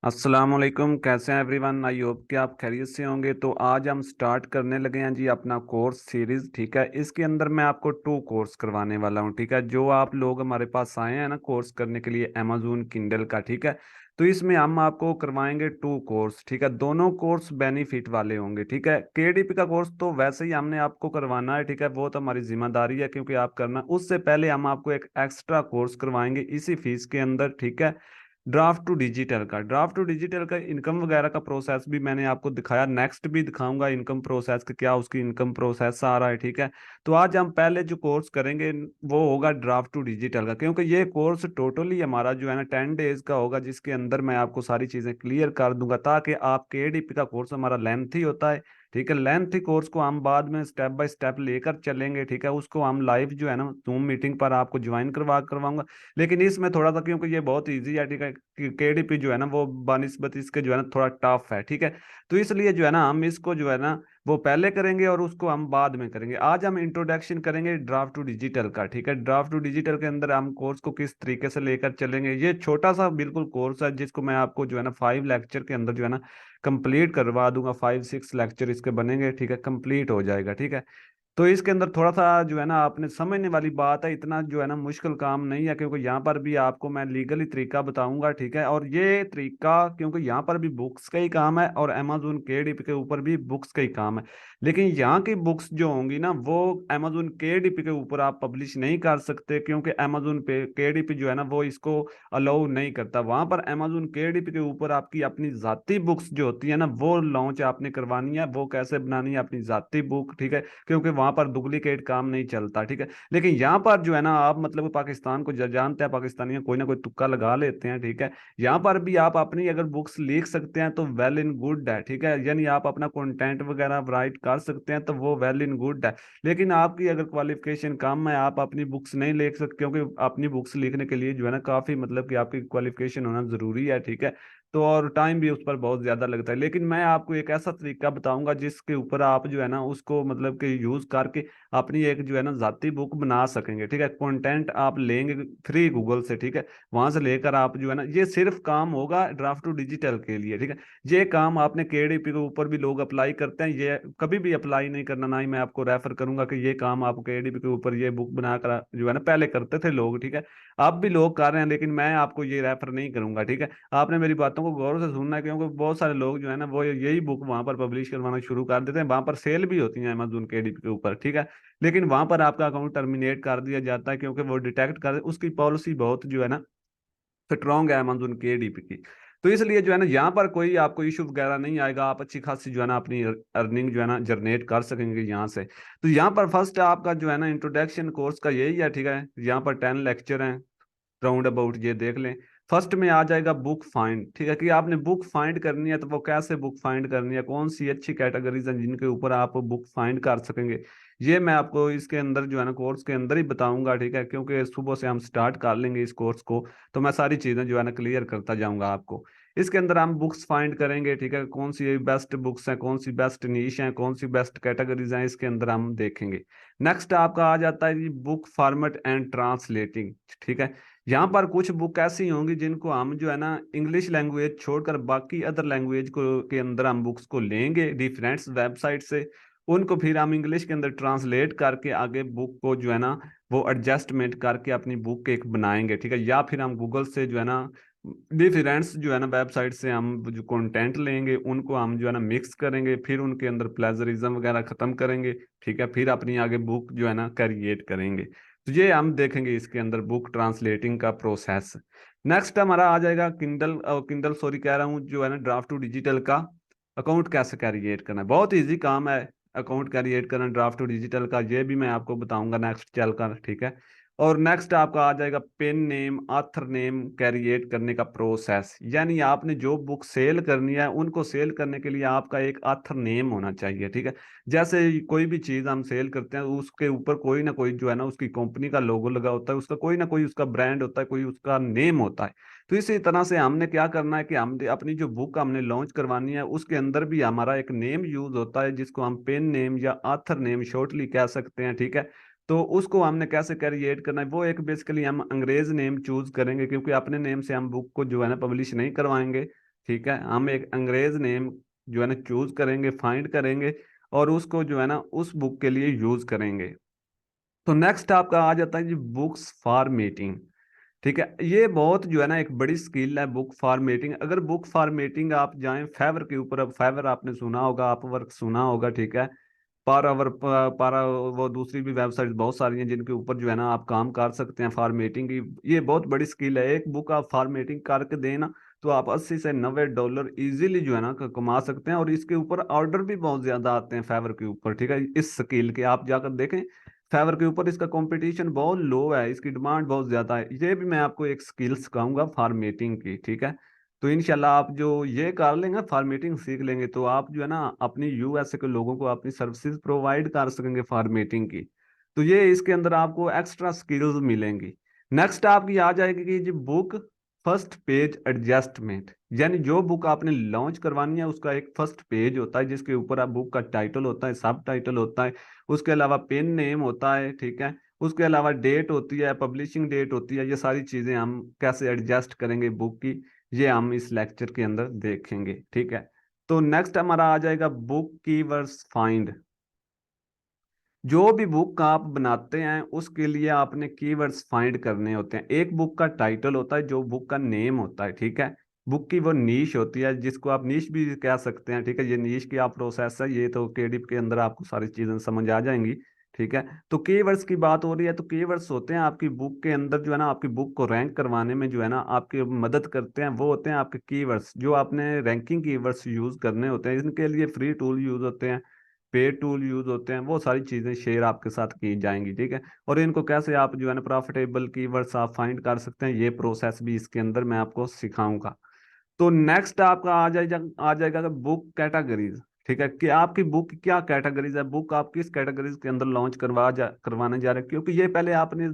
अस्सलाम वालेकुम। कैसे हैं एवरीवन? आई होप कि आप खैरियत से होंगे। तो आज हम स्टार्ट करने लगे हैं जी अपना कोर्स सीरीज। ठीक है, इसके अंदर मैं आपको 2 कोर्स करवाने वाला हूं। ठीक है, जो आप लोग हमारे पास आए हैं ना कोर्स करने के लिए अमेजोन किंडल का। ठीक है, तो इसमें हम आपको करवाएंगे 2 कोर्स। ठीक है, दोनों कोर्स बेनिफिट वाले होंगे। ठीक है, केडीपी का कोर्स तो वैसे ही हमने आपको करवाना है। ठीक है, वो तो हमारी जिम्मेदारी है क्योंकि आप करना। उससे पहले हम आपको एक एक्स्ट्रा कोर्स करवाएंगे इसी फीस के अंदर। ठीक है, ड्राफ्ट टू डिजिटल का इनकम वगैरह का प्रोसेस भी मैंने आपको दिखाया। नेक्स्ट भी दिखाऊंगा इनकम प्रोसेस का, क्या उसकी इनकम प्रोसेस आ रहा है। ठीक है, तो आज हम पहले जो कोर्स करेंगे वो होगा ड्राफ्ट टू डिजिटल का, क्योंकि ये कोर्स टोटली हमारा जो है ना 10 डेज का होगा, जिसके अंदर मैं आपको सारी चीजें क्लियर कर दूंगा ताकि आपके एडीपी का कोर्स हमारा लेंथ ही होता है। ठीक है, लेंथ कोर्स को हम बाद में स्टेप बाय स्टेप लेकर चलेंगे। ठीक है, उसको हम लाइव जो है ना जूम मीटिंग पर आपको ज्वाइन करवाऊंगा। लेकिन इसमें थोड़ा सा, क्योंकि ये बहुत इजी है। ठीक है, केडीपी जो है ना वो बानिस्बत इसके जो है ना थोड़ा टफ है। ठीक है, तो इसलिए जो है ना हम इसको जो है ना वो पहले करेंगे और उसको हम बाद में करेंगे। आज हम इंट्रोडक्शन करेंगे ड्राफ्ट टू डिजिटल का। ठीक है, ड्राफ्ट टू डिजिटल के अंदर हम कोर्स को किस तरीके से लेकर चलेंगे। ये छोटा सा बिल्कुल कोर्स है जिसको मैं आपको जो है ना 5 लेक्चर के अंदर जो है ना कंप्लीट करवा दूंगा। 5-6 लेक्चर इसके बनेंगे। ठीक है, कंप्लीट हो जाएगा। ठीक है, तो इसके अंदर थोड़ा सा जो है ना आपने समझने वाली बात है, इतना जो है ना मुश्किल काम नहीं है, क्योंकि यहाँ पर भी आपको मैं लीगली तरीका बताऊंगा। ठीक है, और ये तरीका क्योंकि यहाँ पर भी बुक्स का ही काम है और अमेजोन केडीपी के ऊपर भी बुक्स का ही काम है। लेकिन यहाँ की बुक्स जो होंगी ना वो अमेजोन केडीपी के ऊपर आप पब्लिश नहीं कर सकते, क्योंकि अमेजोन पे केडीपी जो है ना वो इसको अलाउ नहीं करता। वहां पर अमेजोन केडीपी के ऊपर आपकी अपनी जाती बुक्स जो होती है ना वो लॉन्च आपने करवानी है। वो कैसे बनानी है अपनी जाती बुक? ठीक है, क्योंकि वहां पर डुप्लीकेट काम नहीं चलता। ठीक है, लेकिन यहाँ पर जो है ना आप मतलब पाकिस्तान को जानते हैं, पाकिस्तानी कोई ना कोई तुक्का लगा लेते हैं। ठीक है, यहाँ पर भी आप अपनी अगर बुक्स लिख सकते हैं तो वेल इन गुड है। ठीक है, यानी आप अपना कंटेंट वगैरह राइट कर सकते हैं तो वो वेल इन गुड है। लेकिन आपकी अगर क्वालिफिकेशन कम है, आप अपनी बुक्स नहीं लिख सकते, क्योंकि अपनी बुक्स लिखने के लिए जो है ना काफी मतलब कि आपकी क्वालिफिकेशन होना जरूरी है। ठीक है, तो और टाइम भी उस पर बहुत ज्यादा लगता है। लेकिन मैं आपको एक ऐसा तरीका बताऊंगा जिसके ऊपर आप जो है ना उसको मतलब कि यूज करके अपनी एक जो है ना जाती बुक बना सकेंगे। ठीक है, कंटेंट आप लेंगे फ्री गूगल से। ठीक है, वहां से लेकर आप जो है ना ये सिर्फ काम होगा ड्राफ्ट टू डिजिटल के लिए। ठीक है, ये काम आपने केडीपी के ऊपर भी लोग अप्लाई करते हैं, ये कभी भी अप्लाई नहीं करना। ना ही मैं आपको रेफर करूंगा कि ये काम आप केडीपी के ऊपर ये बुक बनाकर जो है ना पहले करते थे लोग। ठीक है, अब भी लोग कर रहे हैं, लेकिन मैं आपको ये रेफर नहीं करूंगा। ठीक है, आपने मेरी बातों को गौर से सुनना है, क्योंकि बहुत सारे लोग जो है ना वो यही बुक वहां पर पब्लिश करवाना शुरू कर देते हैं। वहां पर सेल भी होती है अमेजोन केडीपी के ऊपर। ठीक है, लेकिन वहां पर आपका अकाउंट टर्मिनेट कर दिया जाता है, क्योंकि वो डिटेक्ट कर उसकी पॉलिसी बहुत जो है ना स्ट्रॉन्ग है अमेजोन केडीपी की। तो इसलिए जो है ना यहाँ पर कोई आपको इशू वगैरह नहीं आएगा। आप अच्छी खासी जो है ना अपनी अर्निंग जो है ना जनरेट कर सकेंगे यहाँ से। तो यहाँ पर फर्स्ट आपका जो है ना इंट्रोडक्शन कोर्स का यही है। ठीक है, यहाँ पर 10 लेक्चर हैं राउंड अबाउट, ये देख लें। फर्स्ट में आ जाएगा बुक फाइंड। ठीक है, कि आपने बुक फाइंड करनी है तो वो कैसे बुक फाइंड करनी है, कौन सी अच्छी कैटेगरीज हैं जिनके ऊपर आप बुक फाइंड कर सकेंगे, ये मैं आपको इसके अंदर जो है ना कोर्स के अंदर ही बताऊंगा। ठीक है, क्योंकि सुबह से हम स्टार्ट कर लेंगे इस कोर्स को, तो मैं सारी चीजें जो है ना क्लियर करता जाऊंगा आपको। इसके अंदर हम बुक्स फाइंड करेंगे। ठीक है, कौन सी बेस्ट बुक्स हैं, कौन सी बेस्ट नीश हैं, कौन सी बेस्ट कैटेगरीज हैं, इसके अंदर हम देखेंगे। नेक्स्ट आपका आ जाता है जी बुक फॉर्मेट एंड ट्रांसलेटिंग। ठीक है, यहाँ पर कुछ बुक ऐसी होंगी जिनको हम जो है ना इंग्लिश लैंग्वेज छोड़कर बाकी अदर लैंग्वेज को के अंदर हम बुक्स को लेंगे डिफरेंट वेबसाइट से। उनको फिर हम इंग्लिश के अंदर ट्रांसलेट करके आगे बुक को जो है ना वो एडजस्टमेंट करके अपनी बुक एक बनाएंगे। ठीक है, या फिर हम गूगल से जो है ना डिफरेंस जो है ना वेबसाइट से हम जो कंटेंट लेंगे उनको हम जो है ना मिक्स करेंगे, फिर उनके अंदर प्लेजरिज्म वगैरह खत्म करेंगे। ठीक है, फिर अपनी आगे बुक जो है ना क्रिएट करेंगे। तो ये हम देखेंगे इसके अंदर बुक ट्रांसलेटिंग का प्रोसेस। नेक्स्ट हमारा आ जाएगा किंडल, किंडल सॉरी कह रहा हूँ, जो है ना ड्राफ्ट टू डिजिटल का अकाउंट कैसे क्रिएट करना है। बहुत इजी काम है अकाउंट क्रिएट करना ड्राफ्ट टू डिजिटल का, ये भी मैं आपको बताऊंगा नेक्स्ट चलकर। ठीक है, और नेक्स्ट आपका आ जाएगा pen name author name create करने का प्रोसेस। यानी आपने जो बुक सेल करनी है उनको सेल करने के लिए आपका एक ऑथर नेम होना चाहिए। ठीक है, जैसे कोई भी चीज हम सेल करते हैं उसके ऊपर कोई ना कोई जो है ना उसकी कंपनी का लोगो लगा होता है, उसका कोई ना कोई उसका ब्रांड होता है, कोई उसका नेम होता है। तो इसी तरह से हमने क्या करना है कि हम अपनी जो बुक हमने लॉन्च करवानी है उसके अंदर भी हमारा एक नेम यूज होता है, जिसको हम पेन नेम या ऑथर नेम शॉर्टली कह सकते हैं। ठीक है, तो उसको हमने कैसे क्रिएट करना है, वो एक बेसिकली हम अंग्रेज नेम चूज करेंगे, क्योंकि अपने नेम से हम बुक को जो है ना पब्लिश नहीं करवाएंगे। ठीक है, हम एक अंग्रेज नेम जो है ना चूज करेंगे, फाइंड करेंगे, और उसको जो है ना उस बुक के लिए यूज करेंगे। तो नेक्स्ट आपका आ जाता है जी बुक्स फॉर्मेटिंग। ठीक है, ये बहुत जो है ना एक बड़ी स्किल है बुक फॉर्मेटिंग। अगर बुक फॉर्मेटिंग आप जाएं फाइवर के ऊपर, अब फाइवर आपने सुना होगा, अपवर्क सुना होगा, ठीक है, पर आवर, पारा, वो दूसरी भी वेबसाइट बहुत सारी हैं जिनके ऊपर जो है ना आप काम कर सकते हैं फॉर्मेटिंग की। ये बहुत बड़ी स्किल है, एक बुक आप फॉर्मेटिंग करके देना तो आप 80 से 90 डॉलर इजीली जो है ना कमा सकते हैं। और इसके ऊपर ऑर्डर भी बहुत ज्यादा आते हैं फाइवर के ऊपर, ठीक है, इस स्किल के आप जाकर देखें। फाइवर के ऊपर इसका कंपटीशन बहुत लो है, इसकी डिमांड बहुत ज्यादा है। ये भी मैं आपको एक स्किल सिखाऊंगा फॉर्मेटिंग की, ठीक है। तो इनशाला आप जो ये कर लेंगे, फॉर्मेटिंग सीख लेंगे, तो आप जो है ना अपनी यूएसए के लोगों को अपनी सर्विसेज प्रोवाइड कर सकेंगे फॉर्मेटिंग की। तो ये इसके अंदर आपको एक्स्ट्रा स्किल्स मिलेंगी। नेक्स्ट आपकी आ जाएगी कि जी बुक फर्स्ट पेज एडजस्टमेंट। यानी जो बुक आपने लॉन्च करवानी है उसका एक फर्स्ट पेज होता है जिसके ऊपर आप बुक का टाइटल होता है, सब टाइटल होता है, उसके अलावा पेन नेम होता है, ठीक है, उसके अलावा डेट होती है, पब्लिशिंग डेट होती है। ये सारी चीजें हम कैसे एडजस्ट करेंगे बुक की, ये हम इस लेक्चर के अंदर देखेंगे, ठीक है। तो नेक्स्ट हमारा आ जाएगा बुक कीवर्ड्स फाइंड। जो भी बुक आप बनाते हैं उसके लिए आपने कीवर्ड्स फाइंड करने होते हैं। एक बुक का टाइटल होता है, जो बुक का नेम होता है, ठीक है, बुक की वो नीश होती है जिसको आप नीश भी कह सकते हैं, ठीक है, ये नीश की आप प्रोसेस है, ये तो केडीपी के अंदर आपको सारी चीजें समझ आ जाएंगी, ठीक है। तो कीवर्ड्स की बात हो रही है, तो कीवर्ड्स होते हैं आपकी बुक के अंदर जो है ना आपकी बुक को रैंक करवाने में जो है ना आपकी मदद करते हैं, वो होते हैं आपके कीवर्ड्स। जो आपने रैंकिंग कीवर्ड्स यूज करने होते हैं, इनके लिए फ्री टूल यूज होते हैं, पेड टूल यूज होते हैं, वो सारी चीजें शेयर आपके साथ की जाएंगी, ठीक है। और इनको कैसे आप जो है ना प्रॉफिटेबल कीवर्ड्स आप फाइंड कर सकते हैं, ये प्रोसेस भी इसके अंदर मैं आपको सिखाऊंगा। तो नेक्स्ट आपका आ जाएगा बुक कैटेगरीज। ठीक है, कि आपकी बुक की क्या कैटेगरीज है, बुक आप किस कैटेगरीज के अंदर लॉन्च करवाने जा रहे हैं, क्योंकि ये पहले आपने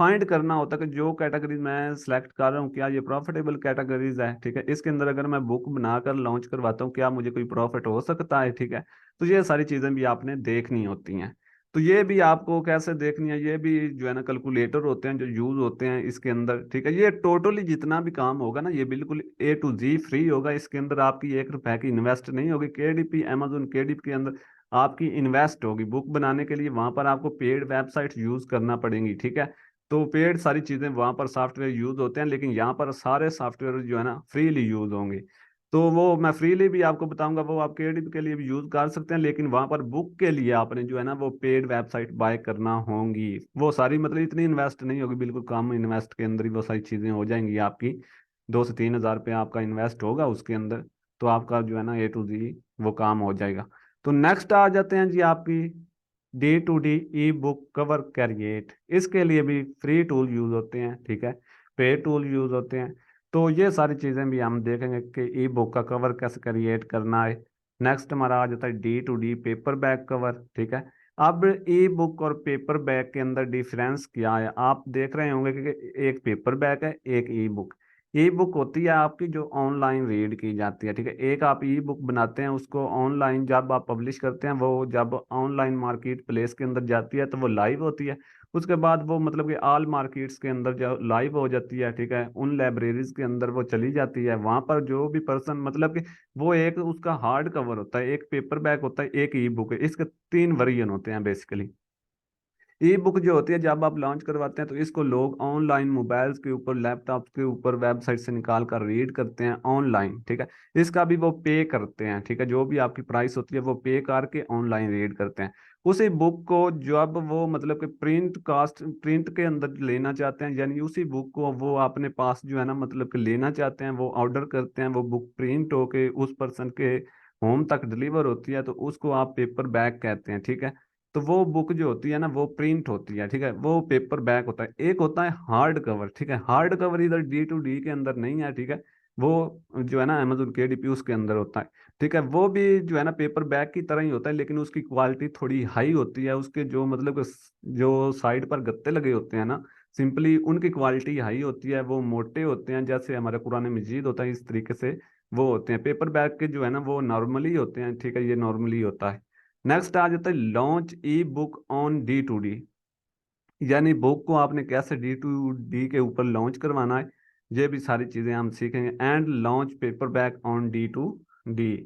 फाइंड करना होता है कि जो कैटेगरीज मैं सिलेक्ट कर रहा हूँ क्या ये प्रॉफिटेबल कैटेगरीज है, ठीक है। इसके अंदर अगर मैं बुक बनाकर लॉन्च करवाता हूँ क्या मुझे कोई प्रॉफिट हो सकता है, ठीक है। तो ये सारी चीजें भी आपने देखनी होती हैं। तो ये भी आपको कैसे देखनी है, ये भी जो है ना कैलकुलेटर होते हैं जो यूज होते हैं इसके अंदर, ठीक है। ये टोटली जितना भी काम होगा ना ये बिल्कुल A to Z फ्री होगा, इसके अंदर आपकी 1 रुपए की इन्वेस्ट नहीं होगी। केडीपी, अमेजोन केडीपी के अंदर आपकी इन्वेस्ट होगी बुक बनाने के लिए, वहां पर आपको पेड वेबसाइट यूज करना पड़ेंगी, ठीक है। तो पेड सारी चीजें वहां पर सॉफ्टवेयर यूज होते हैं, लेकिन यहाँ पर सारे सॉफ्टवेयर जो है ना फ्रीली यूज होंगे। तो वो मैं फ्रीली भी आपको बताऊंगा, वो आप केडीपी के लिए भी यूज कर सकते हैं, लेकिन वहां पर बुक के लिए आपने जो है ना वो पेड वेबसाइट बाय करना होंगी। वो सारी मतलब इतनी इन्वेस्ट नहीं होगी, बिल्कुल कम इन्वेस्ट के अंदर ही वो सारी चीजें हो जाएंगी आपकी। 2 से 3 हज़ार रुपये आपका इन्वेस्ट होगा उसके अंदर, तो आपका जो है ना A to Z वो काम हो जाएगा। तो नेक्स्ट आ जाते हैं जी आपकी D to D E book cover create. इसके लिए भी फ्री टूल यूज होते हैं, ठीक है, पेड टूल यूज होते हैं। तो ये सारी चीजें भी हम देखेंगे कि ई बुक का कवर कैसे क्रिएट करना है। नेक्स्ट हमारा आ जाता है D to D paper back cover, ठीक है। अब ई बुक और पेपर बैक के अंदर डिफरेंस क्या है, आप देख रहे होंगे कि एक पेपर बैक है, एक ई बुक। ई बुक होती है आपकी जो ऑनलाइन रीड की जाती है, ठीक है। एक आप ई बुक बनाते हैं, उसको ऑनलाइन जब आप पब्लिश करते हैं, वो जब ऑनलाइन मार्केट प्लेस के अंदर जाती है तो वो लाइव होती है। उसके बाद वो मतलब कि ऑल मार्केट्स के अंदर जो लाइव हो जाती है, ठीक है, उन लाइब्रेरीज के अंदर वो चली जाती है। वहां पर जो भी पर्सन मतलब कि वो एक उसका हार्ड कवर होता है, एक पेपर बैक होता है, एक ई बुक है, इसके 3 वर्जन होते हैं बेसिकली। ई बुक जो होती है जब आप लॉन्च करवाते हैं तो इसको लोग ऑनलाइन मोबाइल्स के ऊपर, लैपटॉप के ऊपर, वेबसाइट से निकाल कर रीड करते हैं ऑनलाइन, ठीक है। इसका भी वो पे करते हैं, ठीक है, जो भी आपकी प्राइस होती है वो पे करके ऑनलाइन रीड करते हैं। उसी बुक को जब वो मतलब कि प्रिंट के अंदर लेना चाहते हैं, यानी उसी बुक को वो अपने पास जो है ना मतलब कि लेना चाहते हैं, वो ऑर्डर करते हैं, वो बुक प्रिंट होके उस पर्सन के होम तक डिलीवर होती है, तो उसको आप पेपर बैग कहते हैं, ठीक है। तो वो बुक जो होती है ना वो प्रिंट होती है, ठीक है, वो पेपर बैक होता है। एक होता है हार्ड कवर, ठीक है, हार्ड कवर इधर D to D के अंदर नहीं है, ठीक है। वो जो है ना अमेजोन केडीपी उसके अंदर होता है, ठीक है। वो भी जो है ना पेपर बैक की तरह ही होता है, लेकिन उसकी क्वालिटी थोड़ी हाई होती है। उसके जो मतलब कि जो साइड पर गत्ते लगे होते हैं ना, सिंपली उनकी क्वालिटी हाई होती है, वो मोटे होते हैं, जैसे हमारे कुरान मजीद होता है इस तरीके से वो होते हैं। पेपर बैक के जो है ना वो नॉर्मली होते हैं, ठीक है, ये नॉर्मली होता है। नेक्स्ट आ जाता है launch E book on D to D। यानी बुक को आपने कैसे D to D के ऊपर लॉन्च करवाना है। ये भी सारी चीजें हम सीखेंगे। And launch paper back on D2D।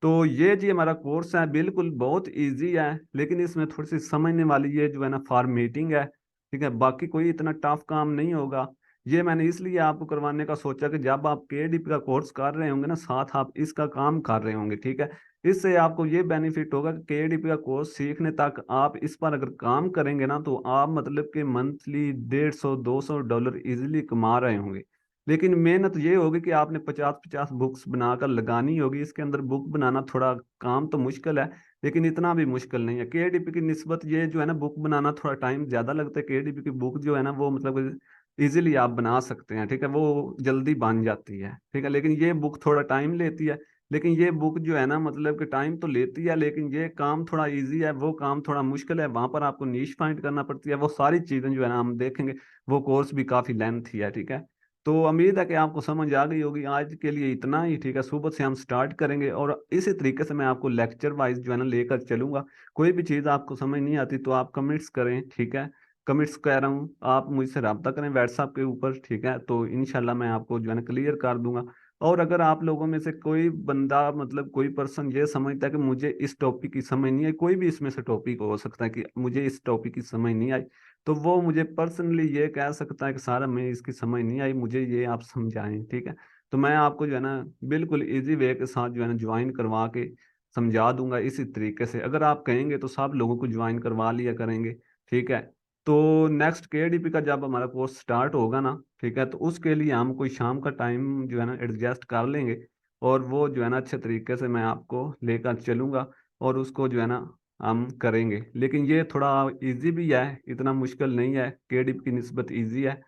तो ये जी हमारा कोर्स है, बिल्कुल बहुत इजी है, लेकिन इसमें थोड़ी सी समझने वाली ये जो है ना फॉर्मेटिंग है, ठीक है। बाकी कोई इतना टफ काम नहीं होगा। ये मैंने इसलिए आपको करवाने का सोचा कि जब आप KDP का कोर्स कर रहे होंगे ना, साथ आप इसका काम कर रहे होंगे, ठीक है। इससे आपको ये बेनिफिट होगा कि KDP का कोर्स सीखने तक आप इस पर अगर काम करेंगे ना, तो आप मतलब कि मंथली 150-200 डॉलर इजिली कमा रहे होंगे। लेकिन मेहनत ये होगी कि आपने 50-50 बुक्स बनाकर लगानी होगी। इसके अंदर बुक बनाना थोड़ा काम तो मुश्किल है, लेकिन इतना भी मुश्किल नहीं है। KDP की निस्बत ये जो है ना, बुक बनाना थोड़ा टाइम ज्यादा लगता है। KDP की बुक जो है ना, वो मतलब इजीली आप बना सकते हैं, ठीक है, वो जल्दी बन जाती है, ठीक है। लेकिन ये बुक थोड़ा टाइम लेती है। लेकिन ये बुक जो है ना, मतलब कि टाइम तो लेती है, लेकिन ये काम थोड़ा इजी है, वो काम थोड़ा मुश्किल है। वहां पर आपको नीश फाइंड करना पड़ती है, वो सारी चीजें जो है ना हम देखेंगे। वो कोर्स भी काफी लेंथी है, ठीक है। तो उम्मीद है कि आपको समझ आ गई होगी। आज के लिए इतना ही, ठीक है। सुबह से हम स्टार्ट करेंगे और इसी तरीके से मैं आपको लेक्चर वाइज जो है ना लेकर चलूंगा। कोई भी चीज़ आपको समझ नहीं आती तो आप कमेंट्स करें, ठीक है। कमेंट्स कह रहा हूँ, आप मुझसे रब्ता करें व्हाट्सएप के ऊपर, ठीक है। तो इंशाल्लाह मैं आपको जो है ना क्लियर कर दूंगा। और अगर आप लोगों में से कोई बंदा, मतलब कोई पर्सन ये समझता है कि मुझे इस टॉपिक की समझ नहीं आई, कोई भी इसमें से टॉपिक हो सकता है कि मुझे इस टॉपिक की समझ नहीं आई, तो वो मुझे पर्सनली ये कह सकता है कि सारा मैं इसकी समझ नहीं आई, मुझे ये आप समझाएं, ठीक है। तो मैं आपको जो है ना बिल्कुल इजी वे के साथ जो है ना ज्वाइन करवा के समझा दूंगा इसी तरीके से। अगर आप कहेंगे तो सब लोगों को ज्वाइन करवा लिया करेंगे, ठीक है। तो नेक्स्ट KDP का जब हमारा कोर्स स्टार्ट होगा ना, ठीक है, तो उसके लिए हम कोई शाम का टाइम जो है ना एडजस्ट कर लेंगे, और वो जो है ना अच्छे तरीके से मैं आपको लेकर चलूंगा, और उसको जो है ना हम करेंगे। लेकिन ये थोड़ा इजी भी है, इतना मुश्किल नहीं है। KDP की निस्बत इजी है,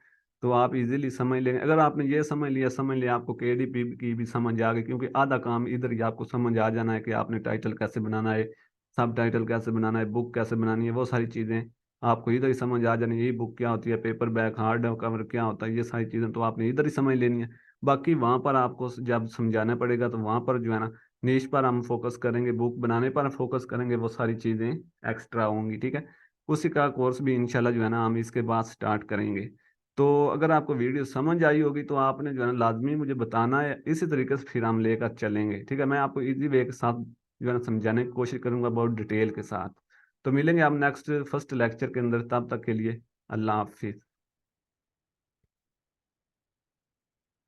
तो आप इजीली समझ लेंगे। अगर आपने ये समझ लिया, आपको KDP की भी समझ आ गई, क्योंकि आधा काम इधर ही आपको समझ आ जाना है कि आपने टाइटल कैसे बनाना है, सब टाइटल कैसे बनाना है, बुक कैसे बनानी है, वो सारी चीज़ें आपको इधर ही समझ आ जानी है। ये बुक क्या होती है, पेपर बैक, हार्ड कवर क्या होता है, ये सारी चीज़ें तो आपने इधर ही समझ लेनी है। बाकी वहाँ पर आपको जब समझाना पड़ेगा, तो वहाँ पर जो है ना नीश पर हम फोकस करेंगे, बुक बनाने पर फोकस करेंगे, वो सारी चीज़ें एक्स्ट्रा होंगी, ठीक है। उसी का कोर्स भी इंशाल्लाह जो है ना हम इसके बाद स्टार्ट करेंगे। तो अगर आपको वीडियो समझ आई होगी तो आपने जो है ना लाजमी मुझे बताना है, इसी तरीके से फिर हम लेकर चलेंगे, ठीक है। मैं आपको इजी वे के साथ जो है ना समझाने की कोशिश करूंगा, बहुत डिटेल के साथ। तो मिलेंगे हम नेक्स्ट फर्स्ट लेक्चर के अंदर, तब तक के लिए अल्लाह हाफिज।